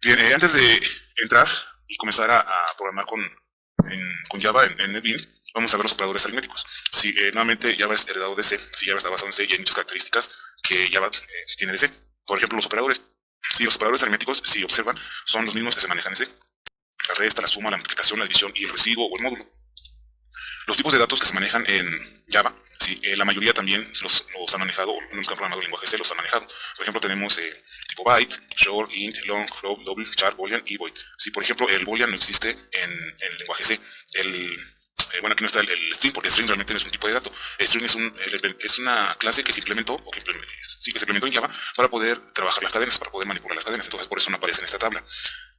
Bien, antes de entrar y comenzar a programar con Java en NetBeans, vamos a ver los operadores aritméticos. Si nuevamente Java es heredado de C, si Java está basado en C y hay muchas características que Java tiene de C. Por ejemplo, los operadores. Si los operadores aritméticos, si observan, son los mismos que se manejan en C. La resta, la suma, la multiplicación, la división y el residuo o el módulo. Los tipos de datos que se manejan en Java, sí, la mayoría también los han manejado, o los que han programado el lenguaje C los han manejado. Por ejemplo, tenemos tipo byte, short, int, long, float, double, char, boolean y void. Si por ejemplo el boolean no existe en el lenguaje C, bueno, aquí no está el string, porque string realmente no es un tipo de dato. String es una clase que se implementó, o que se implementó en Java para poder trabajar las cadenas, para poder manipular las cadenas. Entonces por eso no aparece en esta tabla.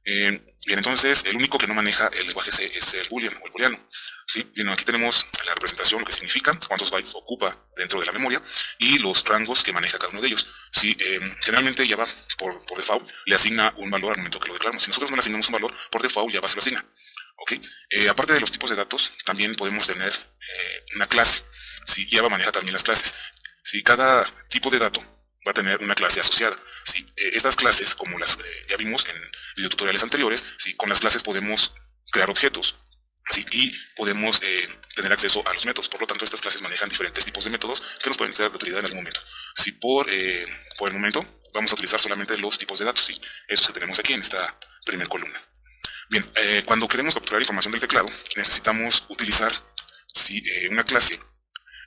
Bien, entonces el único que no maneja el lenguaje C es el boolean o el booleano. ¿Sí? Bien, aquí tenemos la representación, lo que significa, cuántos bytes ocupa dentro de la memoria y los rangos que maneja cada uno de ellos. ¿Sí? Generalmente Java por default le asigna un valor al momento que lo declaramos. Si nosotros no le asignamos un valor, por default Java se lo asigna. ¿Okay? Aparte de los tipos de datos, también podemos tener una clase. ¿Sí? Java maneja también las clases. ¿Sí? Cada tipo de dato va a tener una clase asociada. ¿Sí? Estas clases, como las ya vimos en videotutoriales anteriores, ¿sí? Con las clases podemos crear objetos, ¿sí? Y podemos tener acceso a los métodos. Por lo tanto, estas clases manejan diferentes tipos de métodos que nos pueden ser de utilidad en algún momento. Si por el momento vamos a utilizar solamente los tipos de datos, ¿sí? Esos que tenemos aquí en esta primera columna. Bien, cuando queremos capturar información del teclado, necesitamos utilizar, ¿sí? Una clase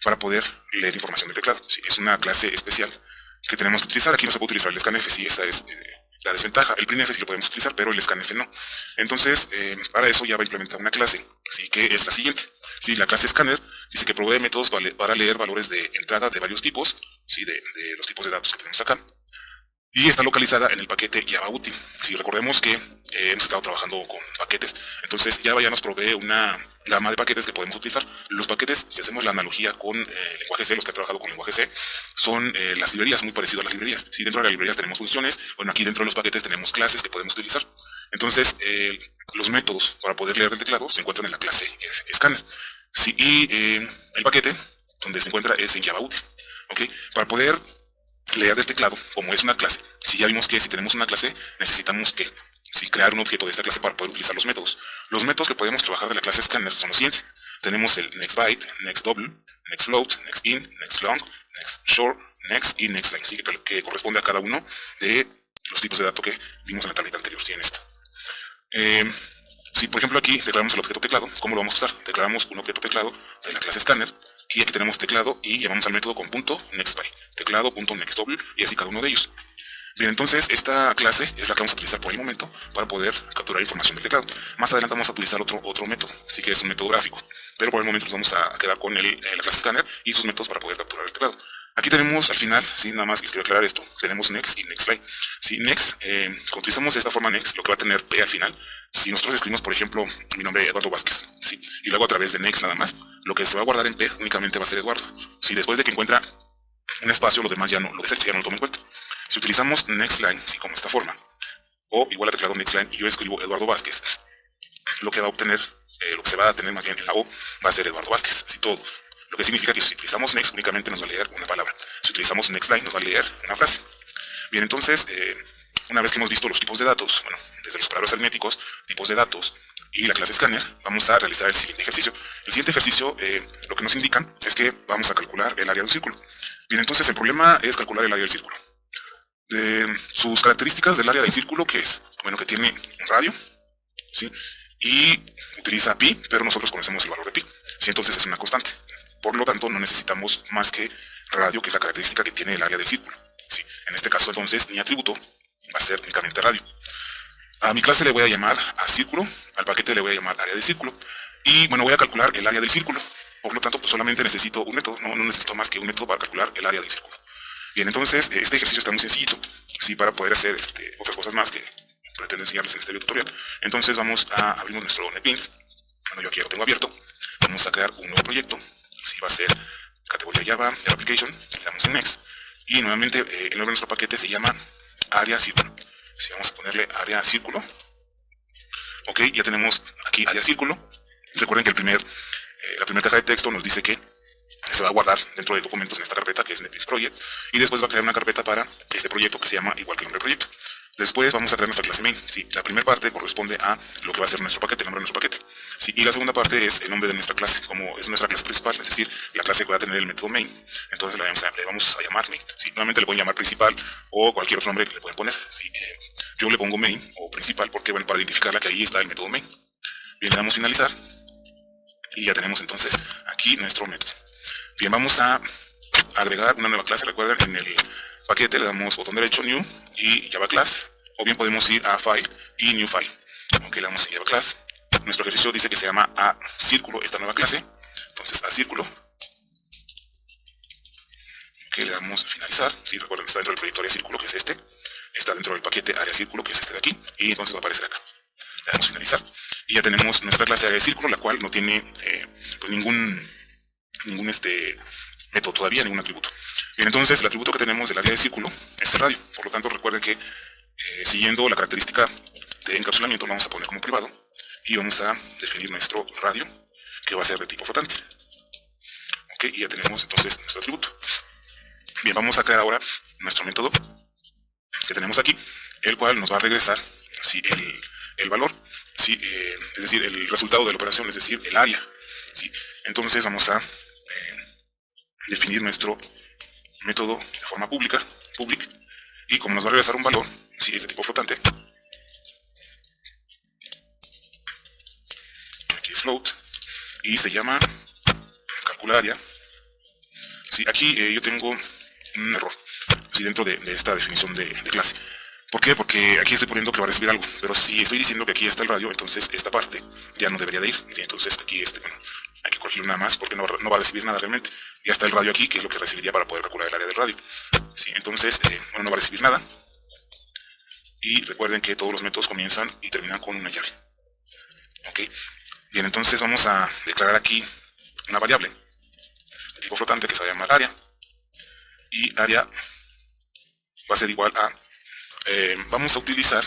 para poder leer información del teclado. ¿Sí? Es una clase especial que tenemos que utilizar. Aquí no se puede utilizar el scanf, sí, esa es la desventaja. El printf sí lo podemos utilizar, pero el scanf no. Entonces, para eso ya va a implementar una clase, ¿sí? Que es la siguiente. ¿Sí? La clase scanner dice que provee métodos para leer valores de entrada de varios tipos, ¿sí? de los tipos de datos que tenemos acá. Y está localizada en el paquete Java Util. Si recordemos que hemos estado trabajando con paquetes, entonces Java ya nos provee una gama de paquetes que podemos utilizar. Los paquetes, si hacemos la analogía con lenguaje C, los que han trabajado con lenguaje C, son las librerías, muy parecido a las librerías. Si dentro de las librerías tenemos funciones, bueno, aquí dentro de los paquetes tenemos clases que podemos utilizar. Entonces, los métodos para poder leer el teclado se encuentran en la clase scanner. Sí, y el paquete donde se encuentra es en Java Util. ¿Okay? Para poder leer del teclado, como es una clase, si ya vimos que si tenemos una clase, necesitamos que crear un objeto de esta clase para poder utilizar los métodos. Los métodos que podemos trabajar de la clase scanner son los siguientes. Tenemos el nextByte, nextDouble, nextFloat, nextInt, nextLong, nextShort, next y nextLine, ¿sí? que corresponde a cada uno de los tipos de datos que vimos en la tablita anterior, ¿sí? En esta. Si por ejemplo aquí declaramos el objeto teclado, ¿cómo lo vamos a usar? Declaramos un objeto teclado de la clase scanner y aquí tenemos teclado y llamamos al método con punto nextByte, teclado.nextDouble y así cada uno de ellos. Bien, entonces esta clase es la que vamos a utilizar por el momento para poder capturar información del teclado. Más adelante vamos a utilizar otro método, así que es un método gráfico, pero por el momento nos vamos a quedar con la clase scanner y sus métodos para poder capturar el teclado. Aquí tenemos al final, ¿sí? Nada más les quiero aclarar esto, tenemos next y nextLine. ¿Sí? Next, cuando utilizamos esta forma next, lo que va a tener P al final, si nosotros escribimos, por ejemplo, mi nombre es Eduardo Vázquez, ¿sí? Y luego a través de next nada más, lo que se va a guardar en P únicamente va a ser Eduardo. Si después de que encuentra un espacio, lo demás ya no lo desecha, ya no lo toma en cuenta. Si utilizamos nextLine, ¿sí? Como esta forma, o igual a teclado nextLine y yo escribo Eduardo Vázquez, lo que va a obtener, lo que se va a tener más bien en la O, va a ser Eduardo Vázquez, ¿sí? Todo. Lo que significa que si utilizamos next únicamente nos va a leer una palabra. Si utilizamos nextLine nos va a leer una frase. Bien, entonces, una vez que hemos visto los tipos de datos, bueno, desde los operadores aritméticos, tipos de datos y la clase scanner, vamos a realizar el siguiente ejercicio. El siguiente ejercicio, lo que nos indican es que vamos a calcular el área de un círculo. Bien, entonces el problema es calcular el área del círculo. Sus características del área del círculo, que es, bueno, que tiene un radio, ¿sí? Y utiliza pi, pero nosotros conocemos el valor de pi, ¿sí? Entonces es una constante. Por lo tanto, no necesitamos más que radio, que es la característica que tiene el área del círculo, ¿sí? En este caso, entonces, mi atributo va a ser únicamente radio. A mi clase le voy a llamar a círculo, al paquete le voy a llamar área de círculo, y bueno, voy a calcular el área del círculo. Por lo tanto, pues solamente necesito un método, no necesito más que un método para calcular el área del círculo. Bien, entonces, este ejercicio está muy sencillito, ¿sí? Para poder hacer otras cosas más que pretendo enseñarles en este video tutorial. Entonces vamos a abrir nuestro NetBeans. Bueno, yo aquí ya lo tengo abierto. Vamos a crear un nuevo proyecto. Sí, va a ser categoría Java, Java Application. Le damos en Next. Y nuevamente el nombre de nuestro paquete se llama área círculo. Sí, vamos a ponerle área círculo. Ok, ya tenemos aquí área círculo. Recuerden que la primera caja de texto nos dice que se va a guardar dentro de documentos en esta carpeta que es NetBeans Project, y después va a crear una carpeta para este proyecto que se llama igual que el nombre del proyecto. Después vamos a crear nuestra clase main. ¿Sí? La primera parte corresponde a lo que va a ser nuestro paquete, el nombre de nuestro paquete. ¿Sí? Y la segunda parte es el nombre de nuestra clase, como es nuestra clase principal, es decir, la clase que va a tener el método main. Entonces le vamos a llamar main. ¿Sí? Nuevamente le pueden llamar principal o cualquier otro nombre que le pueden poner. ¿Sí? Yo le pongo main o principal porque, bueno, para identificarla que ahí está el método main. Bien, le damos finalizar y ya tenemos entonces aquí nuestro método. Bien, vamos a agregar una nueva clase. Recuerden, en el paquete le damos botón derecho, New y Java Class, o bien podemos ir a File y New File. Ok, le damos en Java Class. Nuestro ejercicio dice que se llama a círculo esta nueva clase, entonces a círculo. Ok, le damos finalizar. Sí, recuerden que está dentro del proyecto área círculo, que es este. Está dentro del paquete área círculo, que es este de aquí, y entonces va a aparecer acá. Le damos finalizar y ya tenemos nuestra clase área de círculo, la cual no tiene pues ningún método todavía, ningún atributo. Bien, entonces el atributo que tenemos del área de círculo es el radio. Por lo tanto, recuerden que siguiendo la característica de encapsulamiento, lo vamos a poner como privado y vamos a definir nuestro radio, que va a ser de tipo flotante. Ok, y ya tenemos entonces nuestro atributo. Bien, vamos a crear ahora nuestro método que tenemos aquí, el cual nos va a regresar ¿sí? el valor, ¿sí? Es decir, el resultado de la operación, es decir, el área. ¿Sí? Entonces vamos a definir nuestro método de forma pública, public, y como nos va a regresar un valor, si es de tipo flotante, aquí es float, y se llama calcula área. Sí, aquí yo tengo un error sí, dentro de esta definición de clase. ¿Por qué? Porque aquí estoy poniendo que va a recibir algo, pero si estoy diciendo que aquí está el radio, entonces esta parte ya no debería de ir. ¿Sí? Entonces aquí bueno, hay que corregirlo nada más porque no va a recibir nada realmente. Ya está el radio aquí, que es lo que recibiría para poder calcular el área del radio. ¿Sí? Entonces, bueno, no va a recibir nada. Y recuerden que todos los métodos comienzan y terminan con una llave. ¿Ok? Bien, entonces vamos a declarar aquí una variable de tipo flotante que se va a llamar área. Y área va a ser igual a... vamos a utilizar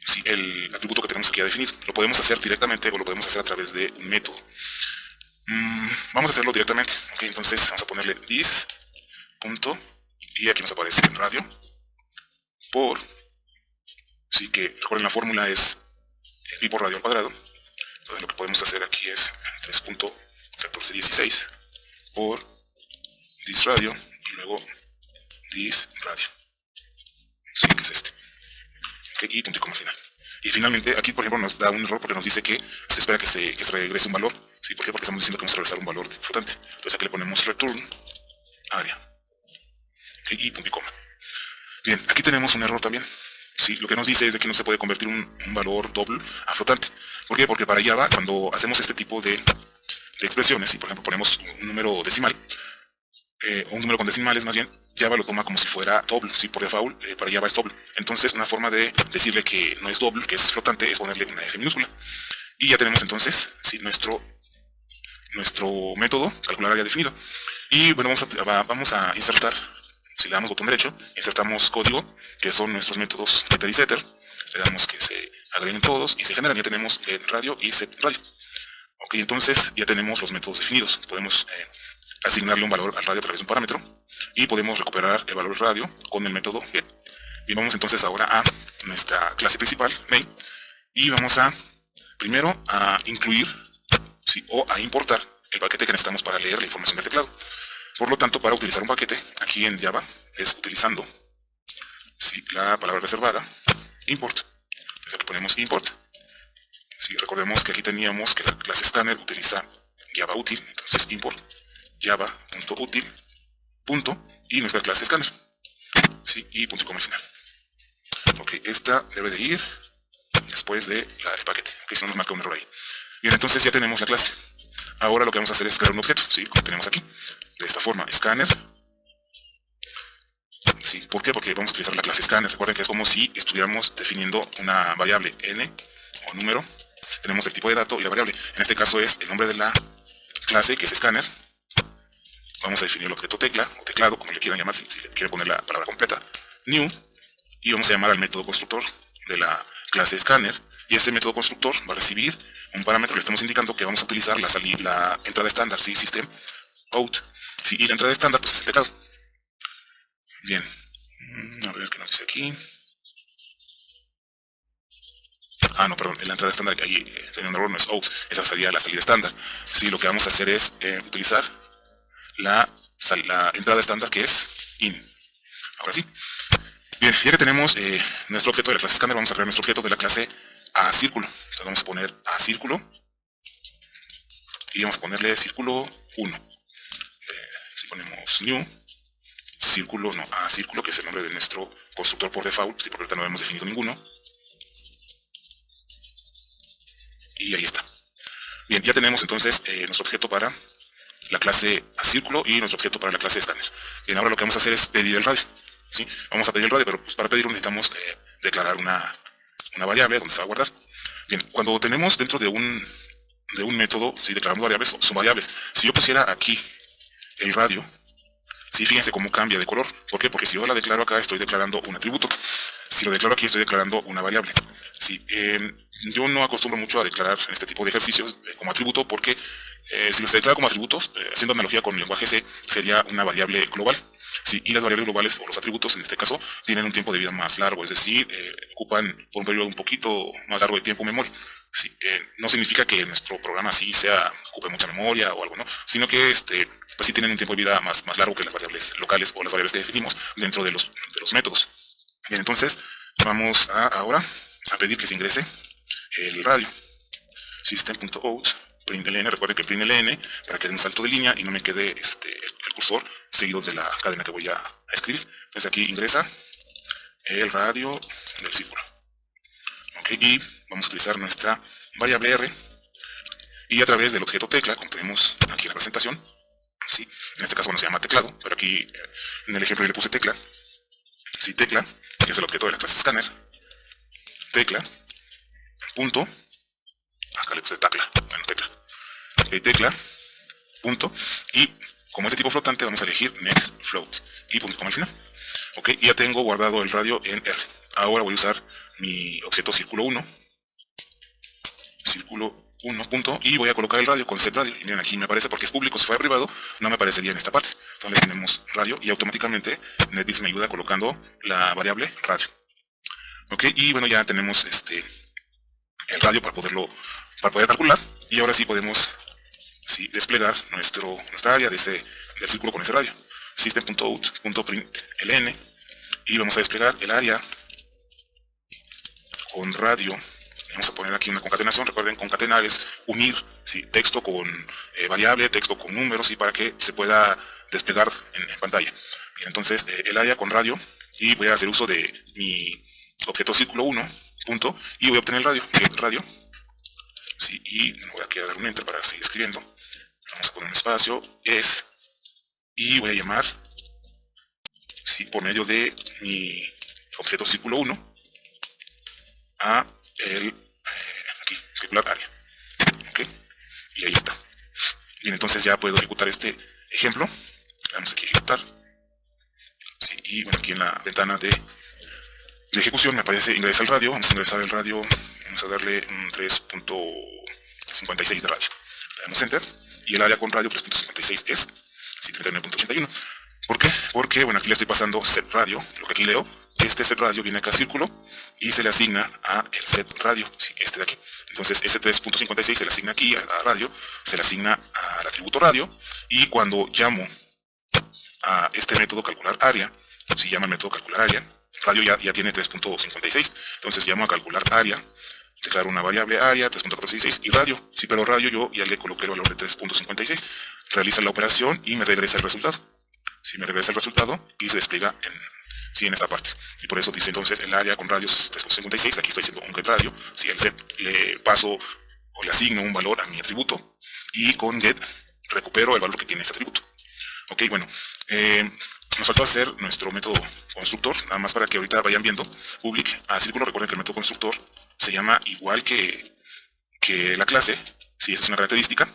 sí, el atributo que tenemos aquí a definir. Lo podemos hacer directamente o lo podemos hacer a través de un método. Vamos a hacerlo directamente. Okay, entonces vamos a ponerle this punto y aquí nos aparece radio por, sí que recuerden la fórmula es pi por radio al cuadrado. Entonces lo que podemos hacer aquí es 3.1416 por this radio y luego this radio. Sí, que es este. Okay, y punto y coma final. Y finalmente aquí por ejemplo nos da un error porque nos dice que se espera que se regrese un valor. ¿Sí? ¿Por qué? Porque estamos diciendo que vamos a regresar un valor flotante. Entonces aquí le ponemos return área. Okay, y punto y coma. Bien, aquí tenemos un error también. Sí, lo que nos dice es de que no se puede convertir un valor doble a flotante. ¿Por qué? Porque para Java, cuando hacemos este tipo de expresiones, si por ejemplo ponemos un número decimal, o un número con decimales más bien, Java lo toma como si fuera doble, ¿sí? Por default, para Java es doble. Entonces, una forma de decirle que no es doble, que es flotante, es ponerle una F minúscula. Y ya tenemos entonces, ¿sí? nuestro método, calcular área definido. Y bueno, vamos a insertar, si le damos botón derecho, insertamos código, que son nuestros métodos getter y setter. Le damos que se agreguen todos y se generan. Ya tenemos get radio y set radio. Ok, entonces ya tenemos los métodos definidos. Podemos asignarle un valor al radio a través de un parámetro y podemos recuperar el valor radio con el método get. Y vamos entonces ahora a nuestra clase principal, main, y vamos a primero a incluir ¿sí? o a importar el paquete que necesitamos para leer la información del teclado. Por lo tanto, para utilizar un paquete aquí en Java es utilizando ¿sí? la palabra reservada import. Entonces aquí ponemos import. ¿Sí? Recordemos que aquí teníamos que la clase scanner utiliza Java util, entonces import java.util y nuestra clase scanner. ¿Sí? Y punto y coma al final. Ok, esta debe de ir después del paquete, que si no nos marca un error ahí. Bien, entonces ya tenemos la clase. Ahora lo que vamos a hacer es crear un objeto, ¿sí? Como tenemos aquí, de esta forma, scanner. ¿Sí? ¿Por qué? Porque vamos a utilizar la clase scanner. Recuerden que es como si estuviéramos definiendo una variable n o número. Tenemos el tipo de dato y la variable. En este caso es el nombre de la clase, que es scanner. Vamos a definir el objeto tecla o teclado, como le quieran llamar, si le quieren poner la palabra completa, new, y vamos a llamar al método constructor de la clase scanner, y este método constructor va a recibir un parámetro. Le estamos indicando que vamos a utilizar la entrada estándar, ¿sí? System out, ¿sí? Y la entrada estándar pues es el teclado. Bien, a ver qué nos dice aquí. no, perdón, en la entrada estándar, ahí tenía un error, no es out, esa sería la salida estándar. Sí, lo que vamos a hacer es utilizar la entrada estándar, que es in. Ahora sí. Bien, ya que tenemos nuestro objeto de la clase escáner, vamos a crear nuestro objeto de la clase a círculo. Entonces vamos a poner a círculo y vamos a ponerle círculo 1. Si ponemos new, círculo, no, a círculo, que es el nombre de nuestro constructor por default, sí, porque ahorita no hemos definido ninguno. Y ahí está. Bien, ya tenemos entonces nuestro objeto para la clase a círculo y nuestro objeto para la clase escáner. Bien, ahora lo que vamos a hacer es pedir el radio. ¿Sí? Vamos a pedir el radio, pero pues para pedirlo necesitamos declarar una variable donde se va a guardar. Bien, cuando tenemos dentro de un método, si declaramos variables, son variables. Si yo pusiera aquí el radio, sí, fíjense cómo cambia de color. ¿Por qué? Porque si yo la declaro acá, estoy declarando un atributo. Si lo declaro aquí, estoy declarando una variable. Sí, yo no acostumbro mucho a declarar este tipo de ejercicios como atributo, porque si los declara como atributos, haciendo analogía con el lenguaje C, sería una variable global. Sí, y las variables globales, o los atributos en este caso, tienen un tiempo de vida más largo, es decir, ocupan por un periodo un poquito más largo de tiempo memoria. Sí, no significa que nuestro programa sí ocupe mucha memoria o algo, ¿no? Sino que pues sí tienen un tiempo de vida más largo que las variables locales o las variables que definimos dentro de los métodos. Bien, entonces vamos ahora a pedir que se ingrese el radio. System.out println, recuerden que println para que dé un salto de línea y no me quede el cursor seguido de la cadena que voy a escribir. Entonces aquí ingresa el radio del círculo. Okay, y vamos a utilizar nuestra variable R, y a través del objeto tecla, como tenemos aquí en la presentación, ¿sí? En este caso se llama teclado, pero aquí en el ejemplo yo le puse tecla. Sí, tecla, que es el objeto de la clase scanner, tecla, punto, acá le puse tecla, bueno, tecla, okay, tecla, punto, y como es de tipo flotante vamos a elegir next float y punto com al final. Ok, y ya tengo guardado el radio en R. Ahora voy a usar mi objeto círculo 1, punto, y voy a colocar el radio con set radio. Y miren, aquí me aparece porque es público. Si fuera privado no me aparecería en esta parte. Entonces le tenemos radio y automáticamente NetBeans me ayuda colocando la variable radio. Ok, y bueno, ya tenemos el radio para poder calcular, y ahora sí podemos desplegar nuestra área del círculo con ese radio. System.out.println, y vamos a desplegar el área con radio. Vamos a poner aquí una concatenación. Recuerden, concatenar es unir texto con variable, texto con números, y para que se pueda desplegar en pantalla. Bien, entonces el área con radio, y voy a hacer uso de mi objeto círculo 1, punto, y voy a obtener el radio, get radio, y voy a dar un enter para seguir escribiendo. Vamos a poner un espacio, y voy a llamar, por medio de mi objeto círculo 1 a aquí, calcular área. Ok, y ahí está. Bien, entonces ya puedo ejecutar este ejemplo. Vamos aquí a ejecutar. Y bueno, aquí en la ventana de ejecución me aparece ingresa el radio. Vamos a ingresar el radio, vamos a darle un 3.56 de radio. Le damos enter, y el área con radio 3.56 es 39.81. ¿Por qué? Porque, bueno, aquí le estoy pasando set radio, lo que aquí leo. Este set radio viene acá a círculo y se le asigna a el set radio, este de aquí. Entonces ese 3.56 se le asigna aquí a radio, se le asigna al atributo radio, y cuando llamo a este método calcular área, si llama el método calcular área, radio ya tiene 3.56, entonces llamo a calcular área, declaro una variable área 3.466 y radio, pero radio yo ya le coloqué el valor de 3.56, realiza la operación y me regresa el resultado. Me regresa el resultado y se despliega en esta parte. Y por eso dice entonces el área con radios 3.56, aquí estoy haciendo un get radio, el set le paso o le asigno un valor a mi atributo, y con get recupero el valor que tiene ese atributo. Ok, bueno, nos faltó hacer nuestro método constructor, nada más para que ahorita vayan viendo. Public a círculo, recuerden que el método constructor se llama igual que la clase, esa es una característica.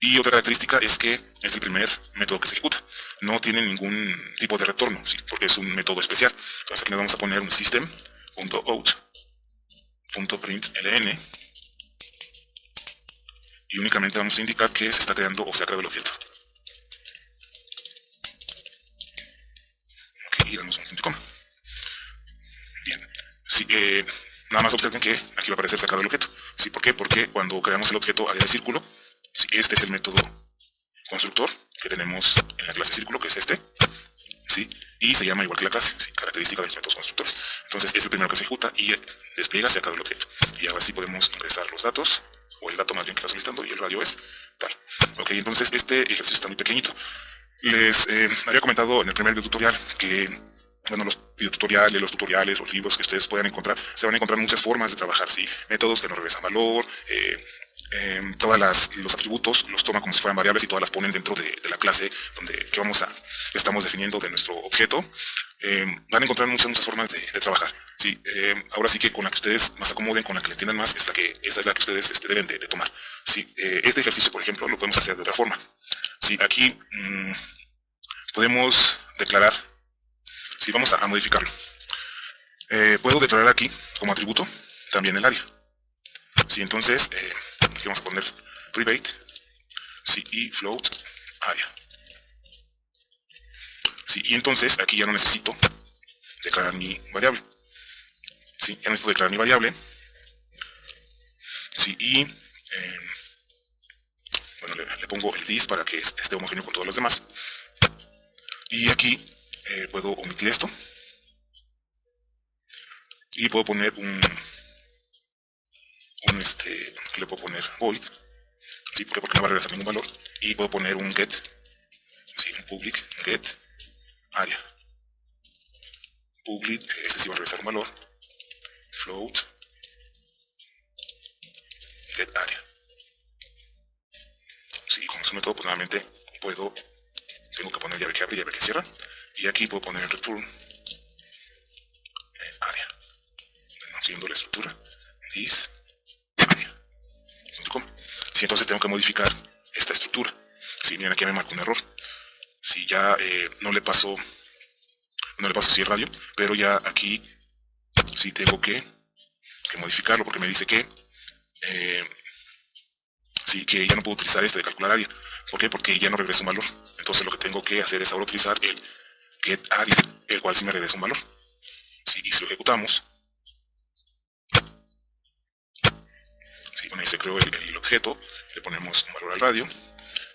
Y otra característica es que es el primer método que se ejecuta. No tiene ningún tipo de retorno, porque es un método especial. Entonces aquí nos vamos a poner un system.out.println, y únicamente vamos a indicar que se está creando o se ha creado el objeto. Ok, y damos un punto y coma. Bien. Nada más observen que aquí va a aparecer sacado el objeto. ¿Sí? ¿Por qué? Porque cuando creamos el objeto área de círculo, ¿sí? Este es el método constructor que tenemos en la clase círculo, que es este, ¿sí? Y se llama igual que la clase, ¿sí? Característica de los métodos constructores. Entonces es el primero que se ejecuta y despliega sacado el objeto. Y ahora sí podemos ingresar los datos, o el dato más bien que está solicitando, y el radio es tal. Ok, entonces este ejercicio está muy pequeñito. Les había comentado en el primer video tutorial que, bueno, los videotutoriales, los tutoriales, los libros que ustedes puedan encontrar, se van a encontrar muchas formas de trabajar, ¿sí? Métodos que no regresan valor, todas los atributos los toman como si fueran variables y todas las ponen dentro de la clase que estamos definiendo de nuestro objeto. Van a encontrar muchas formas de trabajar. Sí, ahora sí que con la que ustedes más acomoden, con la que le entiendan más, esa es la que ustedes deben de tomar. Sí, este ejercicio, por ejemplo, lo podemos hacer de otra forma. Sí, aquí podemos declarar, sí, vamos a modificarlo. Puedo declarar aquí como atributo también el área. Sí, entonces aquí vamos a poner private, sí, y float área. Sí, y entonces aquí ya no necesito declarar mi variable. Sí, ya necesito declarar mi variable. Sí, y bueno, le pongo el dis para que esté homogéneo con todos los demás. Y aquí puedo omitir esto. Y puedo poner aquí le puedo poner void. Sí, porque no va a regresar ningún valor. Y puedo poner un get. Sí, un public get área. Public, este sí va a regresar un valor. Float get área. Sí, con ese método pues nuevamente tengo que poner llave que abre y llave que cierra. Y aquí puedo poner return área. Bueno, siguiendo la estructura. This área.com. Sí, entonces tengo que modificar esta estructura. Sí, miren, aquí me marca un error. Sí, ya no le paso sí el radio, pero ya aquí sí tengo que modificarlo porque me dice que sí, que ya no puedo utilizar este de calcular área. ¿Por qué? Porque ya no regresa un valor. Entonces lo que tengo que hacer es ahora utilizar el get área, el cual sí me regresa un valor. Sí, y si lo ejecutamos, sí, bueno, ahí se creó el objeto, le ponemos un valor al radio,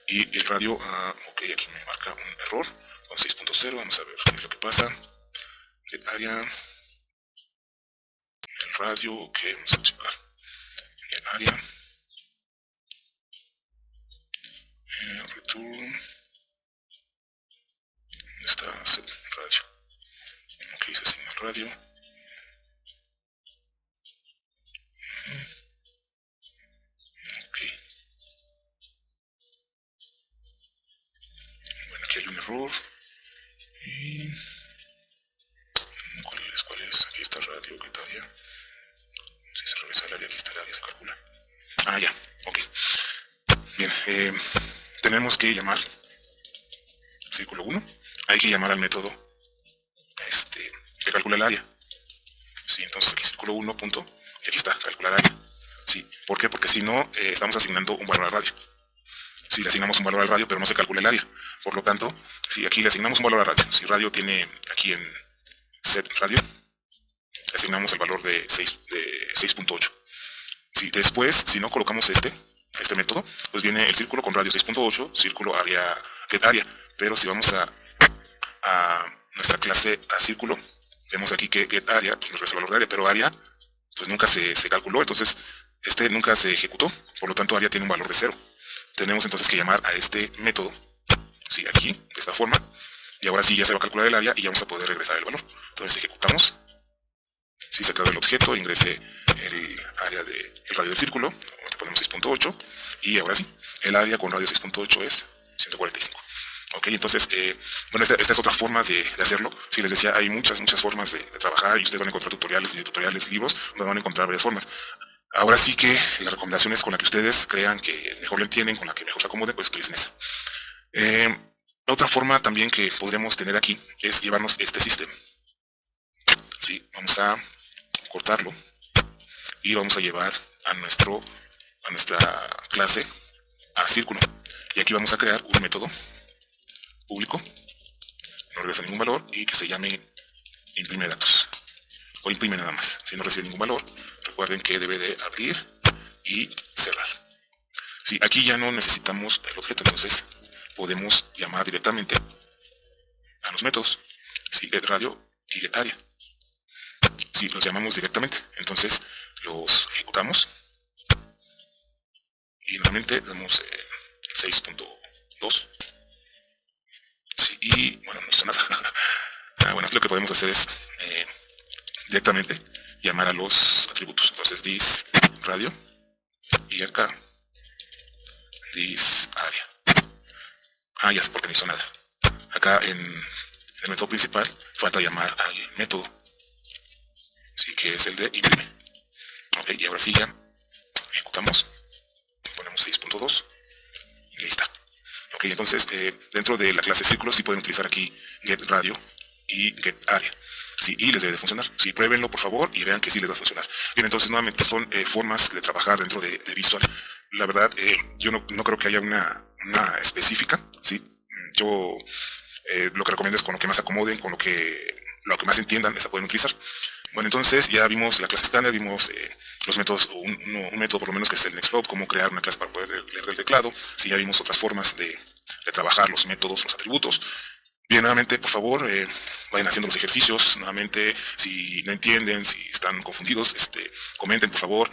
y el radio, ok, aquí me marca un error, con 6.0, vamos a ver qué es lo que pasa. Get área, el radio, ok, vamos a checar. Get área, return, ¿dónde está set radio? Ok, se asigna el radio. Ok. Bueno, aquí hay un error. Y ¿cuál es? Aquí está radio, ¿qué área? Si se regresa el área, aquí está el área, se calcula. Ah, ya, ok. Bien, tenemos que llamar círculo 1. Hay que llamar al método que calcula el área. Sí, entonces aquí círculo 1 punto, y aquí está, calcular área. Sí, ¿por qué? Porque si no, estamos asignando un valor al radio. Si le asignamos un valor al radio, pero no se calcula el área. Por lo tanto, si aquí le asignamos un valor al radio, si radio tiene aquí en set radio, le asignamos el valor de 6.8. Si después, si no colocamos este método, pues viene el círculo con radio 6.8, círculo área, get área. Pero si vamos a nuestra clase a círculo, vemos aquí que get área, pues nos regresa el valor de área, pero área, pues nunca se calculó, entonces nunca se ejecutó, por lo tanto área tiene un valor de 0. Tenemos entonces que llamar a este método, sí, aquí, de esta forma, y ahora sí ya se va a calcular el área y ya vamos a poder regresar el valor. Entonces ejecutamos, si se creó el objeto, ingrese el área el radio del círculo, le ponemos 6.8, y ahora sí, el área con radio 6.8 es 145. Ok, entonces, bueno, esta es otra forma de hacerlo. Si les decía, hay muchas formas de trabajar y ustedes van a encontrar tutoriales, libros, donde van a encontrar varias formas. Ahora sí que las recomendaciones con las que ustedes crean que mejor lo entienden, con la que mejor se acomoden, pues utilicen esa. Otra forma también que podremos tener aquí es llevarnos este sistema. Sí, vamos a cortarlo y lo vamos a llevar a nuestra clase a círculo. Y aquí vamos a crear un método público, no regresa ningún valor, y que se llame imprime datos, o imprime nada más. Si no recibe ningún valor, recuerden que debe de abrir y cerrar. Sí, aquí ya no necesitamos el objeto, entonces podemos llamar directamente a los métodos, sí, getRadio y getArea. Sí, los llamamos directamente, entonces los ejecutamos y nuevamente damos 6.2. Sí, y bueno, no hizo nada. Bueno, lo que podemos hacer es directamente llamar a los atributos. Entonces thisRadio y acá thisArea. Ya sé por qué no hizo nada. Acá en el método principal falta llamar al método, sí, que es el de imprime. Ok, y ahora sí ya ejecutamos, ponemos 6.2 y ahí está. Ok, entonces dentro de la clase círculos sí pueden utilizar aquí getRadio y getArea. Sí, y les debe de funcionar. Sí, pruébenlo por favor y vean que sí les va a funcionar. Bien, entonces nuevamente son formas de trabajar dentro de Visual. La verdad, yo no creo que haya una específica, ¿sí? Yo lo que recomiendo es con lo que más acomoden, con lo que más entiendan, esa pueden utilizar. Bueno, entonces ya vimos la clase estándar, vimos los métodos, un método por lo menos que es el Nextcloud, cómo crear una clase para poder leer del teclado. Sí, ya vimos otras formas de trabajar los métodos, los atributos. Bien, nuevamente, por favor, vayan haciendo los ejercicios. Nuevamente, si no entienden, si están confundidos, comenten, por favor,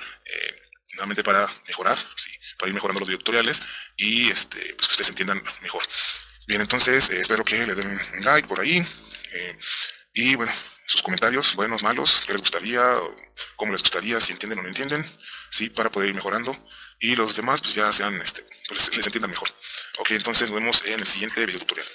nuevamente para mejorar, sí, para ir mejorando los videotutoriales y pues que ustedes entiendan mejor. Bien, entonces, espero que le den un like por ahí. Y bueno, sus comentarios, buenos, malos, qué les gustaría, cómo les gustaría, si entienden o no entienden, sí, para poder ir mejorando. Y los demás, pues ya sean, pues les entiendan mejor. Ok, entonces nos vemos en el siguiente videotutorial.